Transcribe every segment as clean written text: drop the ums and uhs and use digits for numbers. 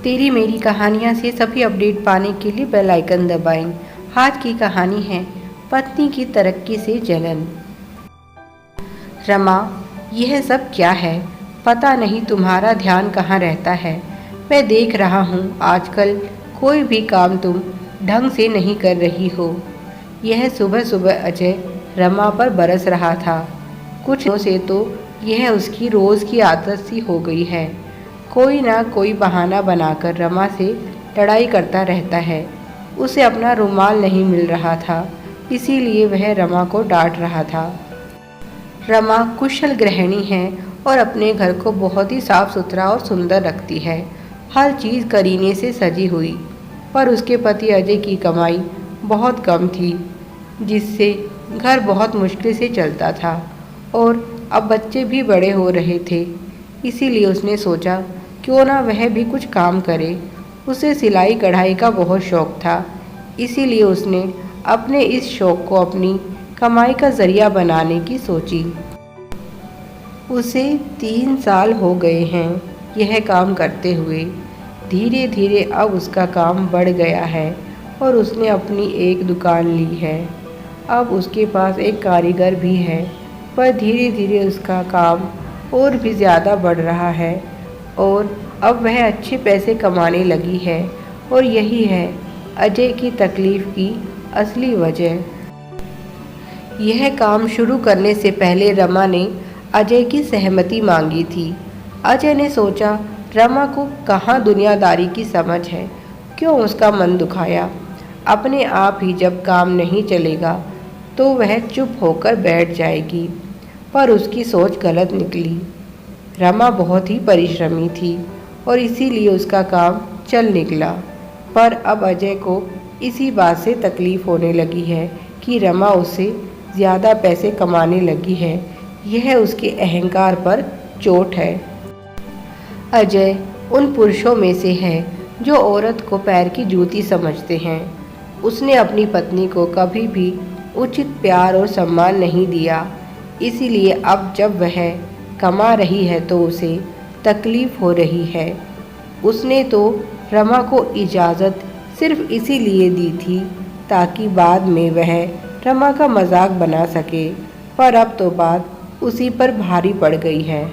तेरी मेरी कहानियाँ से सभी अपडेट पाने के लिए बेल आइकन दबाएं। आज की कहानी है पत्नी की तरक्की से जलन। रमा, यह सब क्या है? पता नहीं तुम्हारा ध्यान कहाँ रहता है। मैं देख रहा हूँ आजकल कोई भी काम तुम ढंग से नहीं कर रही हो। यह सुबह सुबह अजय रमा पर बरस रहा था। कुछ दिनों से तो यह उसकी रोज़ की आदत सी हो गई है। कोई ना कोई बहाना बनाकर रमा से लड़ाई करता रहता है। उसे अपना रुमाल नहीं मिल रहा था, इसीलिए वह रमा को डांट रहा था। रमा कुशल गृहिणी है और अपने घर को बहुत ही साफ सुथरा और सुंदर रखती है। हर चीज़ करीने से सजी हुई। पर उसके पति अजय की कमाई बहुत कम थी, जिससे घर बहुत मुश्किल से चलता था और अब बच्चे भी बड़े हो रहे थे। इसीलिए उसने सोचा क्यों ना वह भी कुछ काम करे। उसे सिलाई कढ़ाई का बहुत शौक था, इसीलिए उसने अपने इस शौक को अपनी कमाई का जरिया बनाने की सोची। उसे 3 साल हो गए हैं यह काम करते हुए। धीरे धीरे अब उसका काम बढ़ गया है और उसने अपनी एक दुकान ली है। अब उसके पास एक कारीगर भी है, पर धीरे धीरे उसका काम और भी ज़्यादा बढ़ रहा है और अब वह अच्छे पैसे कमाने लगी है। और यही है अजय की तकलीफ़ की असली वजह। यह काम शुरू करने से पहले रमा ने अजय की सहमति मांगी थी। अजय ने सोचा रमा को कहाँ दुनियादारी की समझ है, क्यों उसका मन दुखाया। अपने आप ही जब काम नहीं चलेगा तो वह चुप होकर बैठ जाएगी। पर उसकी सोच गलत निकली। रमा बहुत ही परिश्रमी थी और इसीलिए उसका काम चल निकला। पर अब अजय को इसी बात से तकलीफ़ होने लगी है कि रमा उससे ज़्यादा पैसे कमाने लगी है। यह उसके अहंकार पर चोट है। अजय उन पुरुषों में से है जो औरत को पैर की जूती समझते हैं। उसने अपनी पत्नी को कभी भी उचित प्यार और सम्मान नहीं दिया। इसीलिए अब जब वह कमा रही है तो उसे तकलीफ़ हो रही है। उसने तो रमा को इजाज़त सिर्फ इसीलिए दी थी ताकि बाद में वह रमा का मजाक बना सके, पर अब तो बात उसी पर भारी पड़ गई है।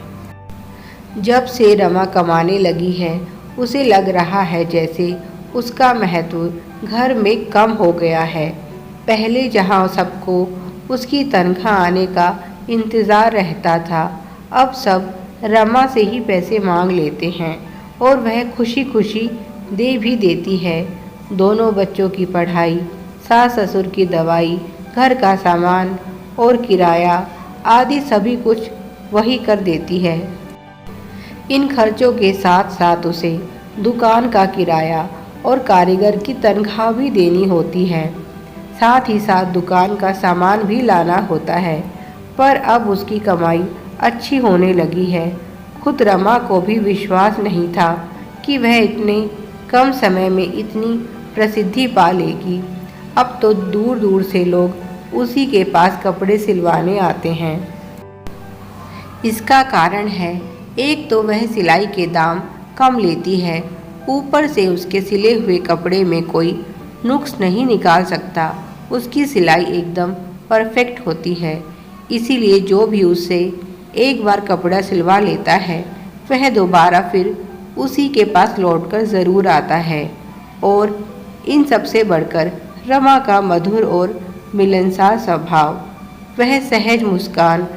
जब से रमा कमाने लगी है उसे लग रहा है जैसे उसका महत्व घर में कम हो गया है। पहले जहां सबको उसकी तनख्वाह आने का इंतज़ार रहता था, अब सब रमा से ही पैसे मांग लेते हैं और वह खुशी खुशी दे भी देती है। दोनों बच्चों की पढ़ाई, सास ससुर की दवाई, घर का सामान और किराया आदि सभी कुछ वही कर देती है। इन खर्चों के साथ साथ उसे दुकान का किराया और कारीगर की तनख्वाह भी देनी होती है। साथ ही साथ दुकान का सामान भी लाना होता है। पर अब उसकी कमाई अच्छी होने लगी है। खुद रमा को भी विश्वास नहीं था कि वह इतने कम समय में इतनी प्रसिद्धि पा लेगी। अब तो दूर दूर से लोग उसी के पास कपड़े सिलवाने आते हैं। इसका कारण है, एक तो वह सिलाई के दाम कम लेती है, ऊपर से उसके सिले हुए कपड़े में कोई नुक्स नहीं निकाल सकता। उसकी सिलाई एकदम परफेक्ट होती है। इसीलिए जो भी उससे एक बार कपड़ा सिलवा लेता है वह दोबारा फिर उसी के पास लौटकर ज़रूर आता है। और इन सब से बढ़कर रमा का मधुर और मिलनसार स्वभाव, वह सहज मुस्कान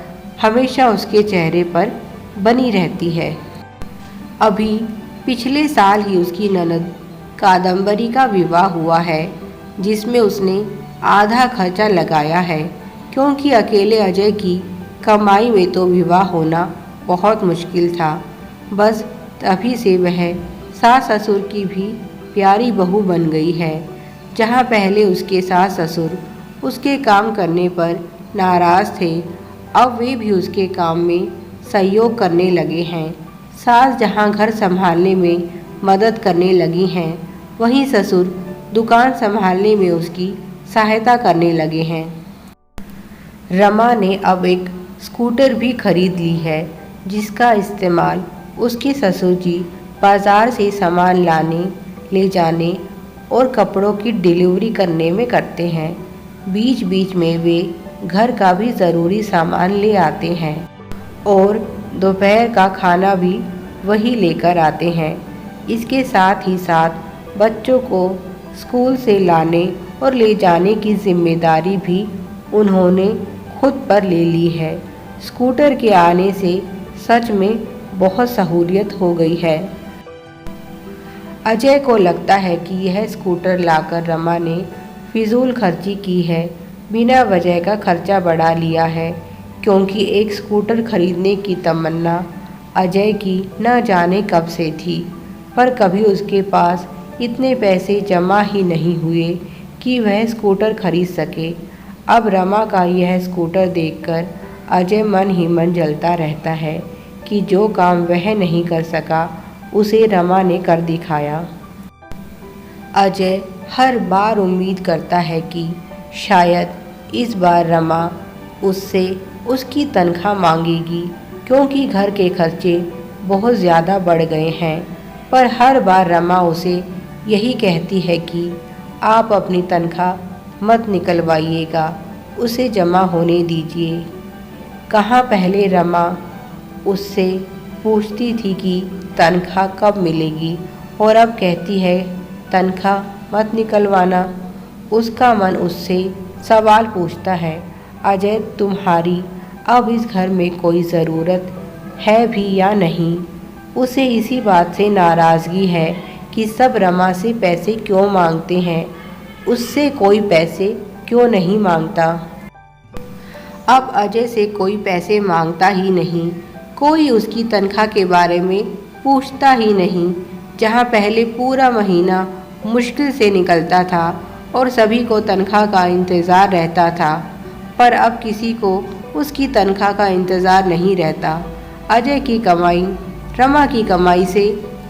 हमेशा उसके चेहरे पर बनी रहती है। अभी पिछले साल ही उसकी ननद कादम्बरी का विवाह हुआ है, जिसमें उसने आधा खर्चा लगाया है, क्योंकि अकेले अजय की कमाई में तो विवाह होना बहुत मुश्किल था। बस तभी से वह सास ससुर की भी प्यारी बहू बन गई है। जहाँ पहले उसके सास ससुर उसके काम करने पर नाराज़ थे, अब वे भी उसके काम में सहयोग करने लगे हैं। सास जहाँ घर संभालने में मदद करने लगी हैं, वहीं ससुर दुकान संभालने में उसकी सहायता करने लगे हैं। रमा ने अब एक स्कूटर भी खरीद ली है, जिसका इस्तेमाल उसके ससुर जी बाज़ार से सामान लाने, ले जाने और कपड़ों की डिलीवरी करने में करते हैं। बीच बीच में वे घर का भी ज़रूरी सामान ले आते हैं और दोपहर का खाना भी वही लेकर आते हैं। इसके साथ ही साथ बच्चों को स्कूल से लाने और ले जाने की जिम्मेदारी भी उन्होंने खुद पर ले ली है। स्कूटर के आने से सच में बहुत सहूलियत हो गई है। अजय को लगता है कि यह स्कूटर लाकर रमा ने फिजूल खर्ची की है, बिना वजह का खर्चा बढ़ा लिया है, क्योंकि एक स्कूटर खरीदने की तमन्ना अजय की न जाने कब से थी, पर कभी उसके पास इतने पैसे जमा ही नहीं हुए कि वह स्कूटर खरीद सके। अब रमा का यह स्कूटर देखकर अजय मन ही मन जलता रहता है कि जो काम वह नहीं कर सका उसे रमा ने कर दिखाया। अजय हर बार उम्मीद करता है कि शायद इस बार रमा उससे उसकी तनख्वाह मांगेगी, क्योंकि घर के खर्चे बहुत ज़्यादा बढ़ गए हैं। पर हर बार रमा उसे यही कहती है कि आप अपनी तनख्वाह मत निकलवाइएगा, उसे जमा होने दीजिए। कहाँ पहले रमा उससे पूछती थी कि तनख्वाह कब मिलेगी, और अब कहती है तनख्वाह मत निकलवाना। उसका मन उससे सवाल पूछता है, अजय तुम्हारी अब इस घर में कोई ज़रूरत है भी या नहीं। उसे इसी बात से नाराज़गी है कि सब रमा से पैसे क्यों मांगते हैं, उससे कोई पैसे क्यों नहीं मांगता। अब अजय से कोई पैसे मांगता ही नहीं, कोई उसकी तनख्वाह के बारे में पूछता ही नहीं। जहाँ पहले पूरा महीना मुश्किल से निकलता था और सभी को तनख्वाह का इंतज़ार रहता था, पर अब किसी को उसकी तनख्वाह का इंतज़ार नहीं रहता। अजय की कमाई रमा की कमाई से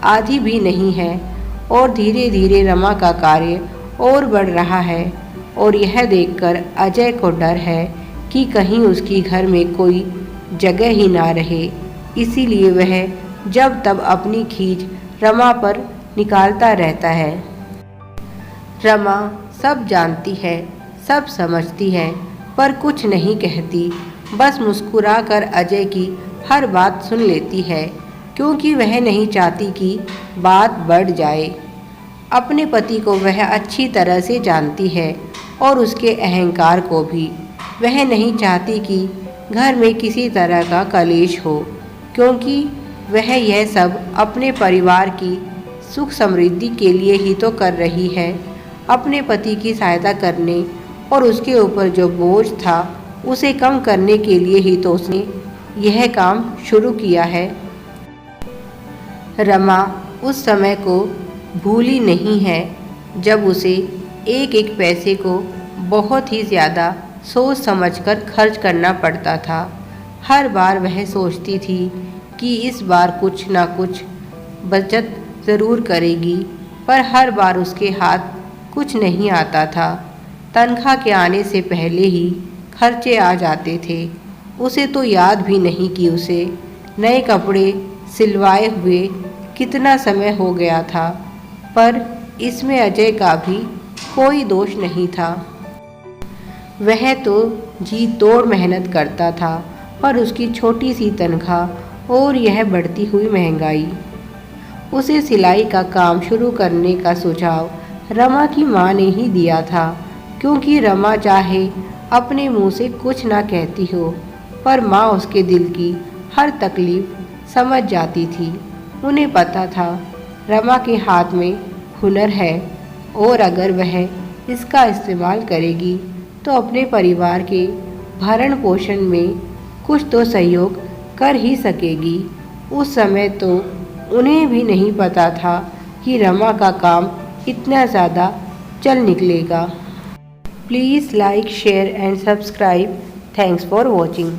आधी भी नहीं है और धीरे धीरे रमा का कार्य और बढ़ रहा है, और यह देखकर अजय को डर है कि कहीं उसकी घर में कोई जगह ही ना रहे। इसीलिए वह जब तब अपनी खींच रमा पर निकालता रहता है। रमा सब जानती है, सब समझती है, पर कुछ नहीं कहती, बस मुस्कुराकर अजय की हर बात सुन लेती है, क्योंकि वह नहीं चाहती कि बात बढ़ जाए। अपने पति को वह अच्छी तरह से जानती है और उसके अहंकार को भी। वह नहीं चाहती कि घर में किसी तरह का कलेश हो, क्योंकि वह यह सब अपने परिवार की सुख समृद्धि के लिए ही तो कर रही है। अपने पति की सहायता करने और उसके ऊपर जो बोझ था उसे कम करने के लिए ही तो उसने यह काम शुरू किया है। रमा उस समय को भूली नहीं है जब उसे एक एक पैसे को बहुत ही ज़्यादा सोच समझकर खर्च करना पड़ता था। हर बार वह सोचती थी कि इस बार कुछ ना कुछ बचत ज़रूर करेगी, पर हर बार उसके हाथ कुछ नहीं आता था। तनख्वाह के आने से पहले ही खर्चे आ जाते थे। उसे तो याद भी नहीं कि उसे नए कपड़े सिलवाए हुए कितना समय हो गया था, पर इसमें अजय का भी कोई दोष नहीं था। वह तो जी तोड़ मेहनत करता था, पर उसकी छोटी सी तनख्वाह और यह बढ़ती हुई महंगाई। उसे सिलाई का काम शुरू करने का सुझाव रमा की माँ ने ही दिया था, क्योंकि रमा चाहे अपने मुंह से कुछ ना कहती हो, पर माँ उसके दिल की हर तकलीफ समझ जाती थी। उन्हें पता था रमा के हाथ में हुनर है, और अगर वह इसका इस्तेमाल करेगी तो अपने परिवार के भरण पोषण में कुछ तो सहयोग कर ही सकेगी। उस समय तो उन्हें भी नहीं पता था कि रमा का काम इतना ज़्यादा चल निकलेगा। Please like, share and subscribe. Thanks for watching.